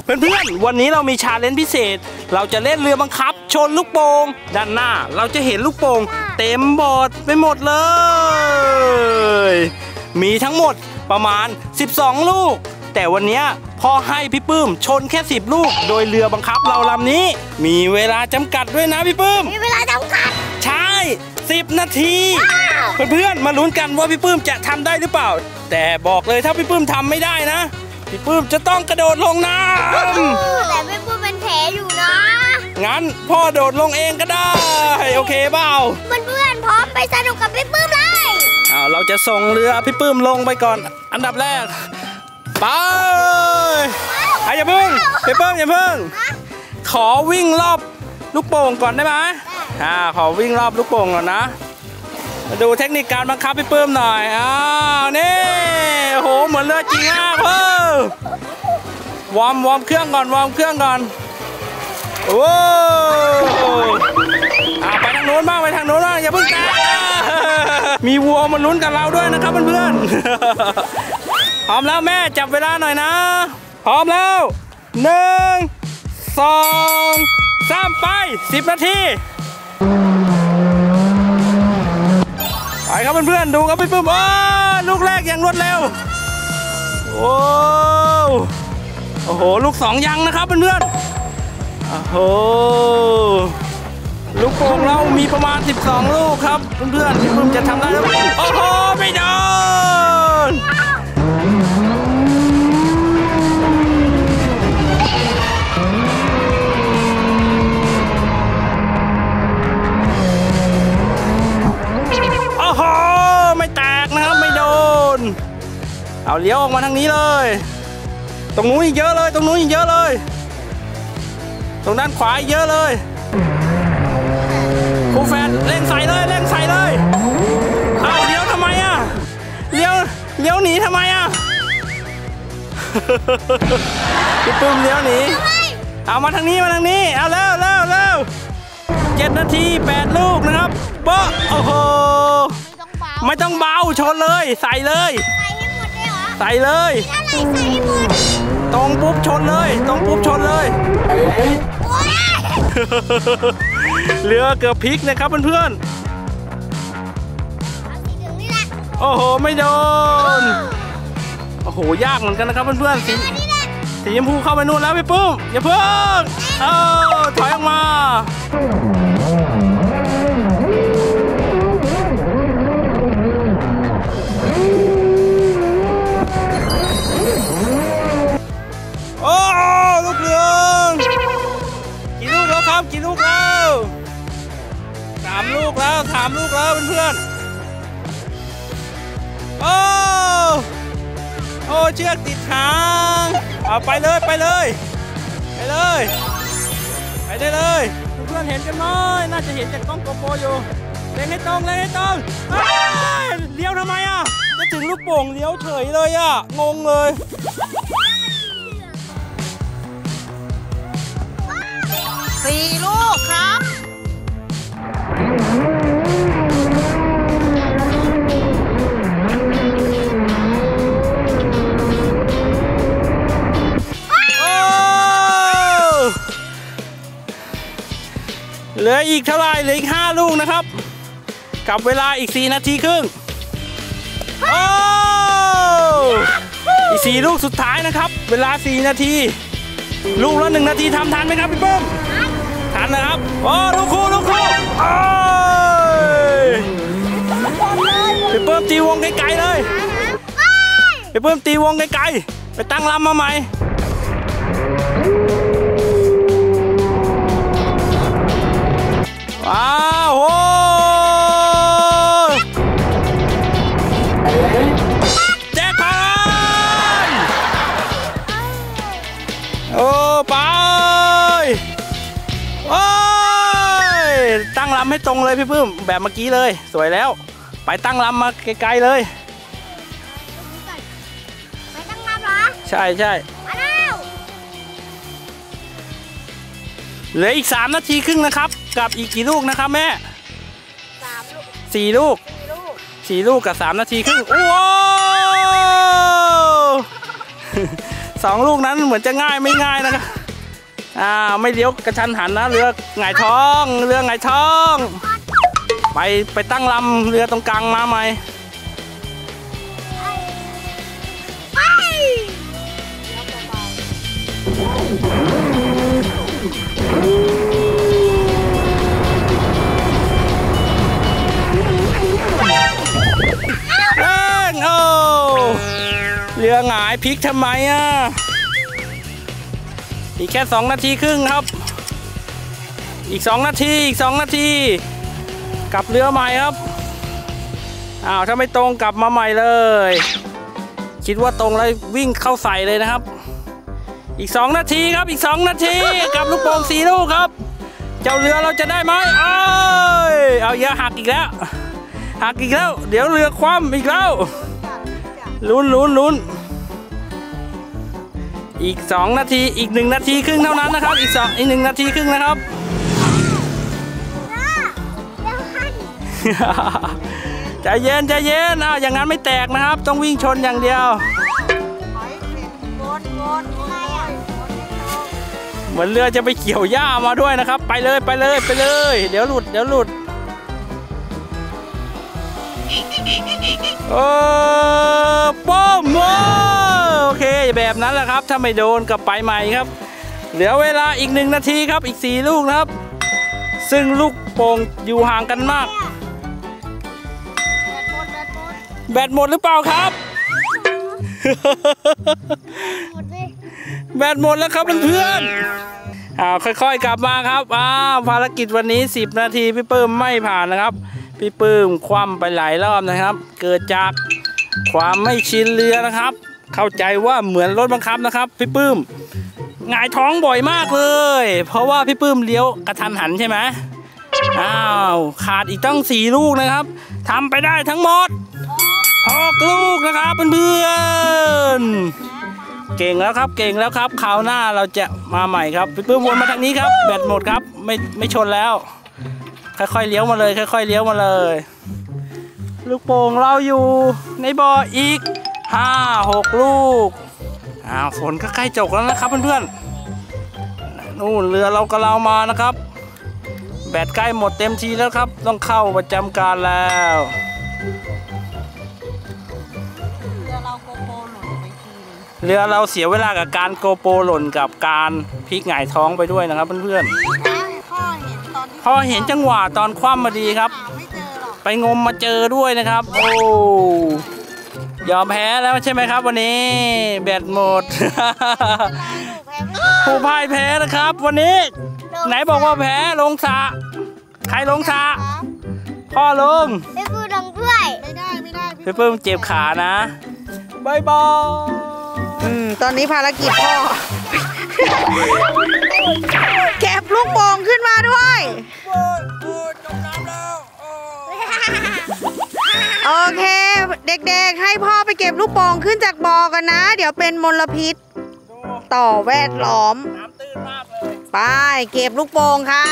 เพื่อนๆวันนี้เรามีชาเลนจ์พิเศษเราจะเล่นเรือบังคับชนลูกโป่งด้านหน้าเราจะเห็นลูกโป่งเต็มบอร์ดไปหมดเลยมีทั้งหมดประมาณ12ลูกแต่วันนี้พ่อให้พี่ปื้มชนแค่10ลูกโดยเรือบังคับเราลำนี้มีเวลาจำกัดด้วยนะพี่ปื้มมีเวลาจำกัดใช่10นาทีเพื่อนๆมาลุ้นกันว่าพี่ปื้มจะทำได้หรือเปล่าแต่บอกเลยถ้าพี่ปื้มทำไม่ได้นะพี่ปื้มจะต้องกระโดดลงน้ำแต่พี่ปื้มเป็นแผลอยู่นะงั้นพ่อโดดลงเองก็ได้โอเคเปล่าเพื่อนๆพร้อมไปสนุกกับพี่ปื้มเลยเราจะส่งเรือพี่ปื้มลงไปก่อนอันดับแรกไปอย่าเพิ่งพี่ปื้มอย่าเพิ่งขอวิ่งรอบลูกโป่งก่อนได้ไหมขอวิ่งรอบลูกโป่งก่อนนะมาดูเทคนิคการบังคับพี่ปื้มหน่อยนี่โอ้โหเหมือนเรือจริงมากวอร์มเครื่องก่อนโอ้ไปทางโน้นบ้างอย่าเพิ่งแตะมีวัวมาลุ้นกับเราด้วยนะครับเพื่อนๆพร้อมแล้วแม่จับเวลาหน่อยนะพร้อมแล้ว1 2 3ไป10นาทีไปครับเพื่อนๆดูครับพี่ปื้มลูกแรกอย่างรวดเร็วโอ้โหลูก2ยังนะครับเพื่อนๆโอ้โหลูกโป่งเรามีประมาณ12ลูกครับเพื่อนๆพี่ปื้มจะทำได้หรือเปล่าโอ้โหไม่โดนโอ้โหไม่แตกนะครับไม่โดนเอาเลี้ยวออกมาทางนี้เลยตรงนู้นอีกเยอะเลยตรงด้านขวาเยอะเลยครูแฟนเร่งใส่เลยเลี้ยวทำไมเลี้ยวหนีทำไมพี่ปื้มเลี้ยวหนีเอามาทางนี้เอาเร็ว7นาที8ลูกนะครับโอ้โหไม่ต้องเบาชนเลยใส่เลยใส่เลยตรงปุ๊บชนเลยเรือเกือบพลิกนะครับเพื่อนๆโอ้โหไม่โดนโอ้โหยากเหมือนกันนะครับเพื่อนๆสีชมพูเข้าไปนู่นแล้วพี่ปื้มอย่าเพิ่งถอยออกมาลูกเหลืองกี่ลูกแล้วครับ3 ลูกแล้วเพื่อนๆโอ้เชือกติดหางเอาไปเลยได้เลยเพื่อนๆเห็นกันไหมน่าจะเห็นจากกล้องโกโปรอยู่เล่นให้ตรงเลี้ยวทำไมจะถึงลูกโป่งเลี้ยวเฉยเลยงงเลย4 ลูกครับเหลืออีกเท่าไหร่เหลืออีก5ลูกนะครับกับเวลาอีก4นาทีครึ่งอีก4ลูกสุดท้ายนะครับเวลา4นาทีลูกละ1นาทีทำทันไหมครับพี่ปื้มทันนะครับลูกคู่พี่ปื้มตีวงไกลๆเลยพี่ปื้มตีวงไกลๆไปตั้งลำมาใหม่ว้าวโหแจ็คพอตไปตั้งลำให้ตรงเลยพี่ปื้มแบบเมื่อกี้เลยสวยแล้วไปตั้งลำมาไกลๆเลยไปตั้งลำเหรอใช่เหลืออีก3นาทีครึ่งนะครับกับอีกกี่ลูกนะครับแม่4 ลูกกับ3นาทีครึ่งโอ้ 2 ลูกนั้นเหมือนจะง่ายไม่ง่ายนะครับไม่เลี้ยวกระชันหันนะเรือหงายท้องเรือหงายท้องไปตั้งลำเรือตรงกลางมาใหม่เรือหงายพลิกทำไมอีกแค่2 นาทีครึ่งครับอีก2 นาทีกลับเรือใหม่ครับถ้าไม่ตรงกลับมาใหม่เลยคิดว่าตรงแล้ววิ่งเข้าใส่เลยนะครับอีก2 นาทีครับอีก2 นาทีกับลูกโป่ง4 ลูกครับเจ้าเรือเราจะได้ไหมเอาเยอะหักอีกแล้วเดี๋ยวเรือคว่ำอีกแล้วลุ้นอีก2 นาทีอีก1 นาทีครึ่งเท่านั้นนะครับอีก1 นาทีครึ่งนะครับใจเย็นอย่างนั้นไม่แตกนะครับต้องวิ่งชนอย่างเดียวเหมือนเรือจะไปเกี่ยวหญ้ามาด้วยนะครับไปเลยเดี๋ยวหลุดป้อมโอเคแบบนั้นแหละครับถ้าไม่โดนกลับไปใหม่ครับเหลือเวลาอีก1 นาทีครับอีก4 ลูกนะครับซึ่งลูกโป่งอยู่ห่างกันมากแบตหมดหรือเปล่าครับ แบตหมดแล้วครับเพื่อนๆค่อยๆกลับมาครับภารกิจวันนี้10 นาทีพี่ปื้มไม่ผ่านนะครับพี่ปื้มคว่ำไปหลายรอบนะครับเกิดจากความไม่ชินเรือนะครับเข้าใจว่าเหมือนรถบังคับนะครับพี่ปื้มหงายท้องบ่อยมากเลยเพราะว่าพี่ปื้มเลี้ยวกระทันหันใช่ไหมขาดอีกตั้ง4 ลูกนะครับทำไปได้ทั้งหมด6 ลูกนะครับเพื่อนๆเก่งแล้วครับคราวหน้าเราจะมาใหม่ครับพี่ปื้มวนมาทางนี้ครับแบตหมดครับไม่ชนแล้วค่อยๆเลี้ยวมาเลยลูกโป่งเราอยู่ในบ่ออีก5-6 ลูกฝนก็ใกล้จบแล้วนะครับเพื่อนๆนู่นเรือเรากำลังมานะครับแบตใกล้หมดเต็มทีแล้วครับต้องเข้าประจำการแล้วเรือเราเสียเวลากับการโกโปรหล่นกับการพลิกหงายท้องไปด้วยนะครับเพื่อนๆพอเห็นจังหวะตอนคว่ำมาดีครับไปงมมาเจอด้วยนะครับโอ้ยอมแพ้แล้วใช่ไหมครับวันนี้แบตหมด ผู้พ่ายแพ้นะครับวันนี้ไหนบอกว่าแพ้ลงสระใครลงสระพ่อลงพี่ปื้มลงด้วยไม่ได้พี่ปื้มเจ็บขานะบายตอนนี้ภารกิจพ่อ เก็บลูกโป่งขึ้นมาด้วยโอเคเด็กๆให้พ่อไปเก็บลูกโป่งขึ้นจากบ่อกันนะเดี๋ยวเป็นมลพิษต่อแวดล้อมไปเก็บลูกโป่งค่ะ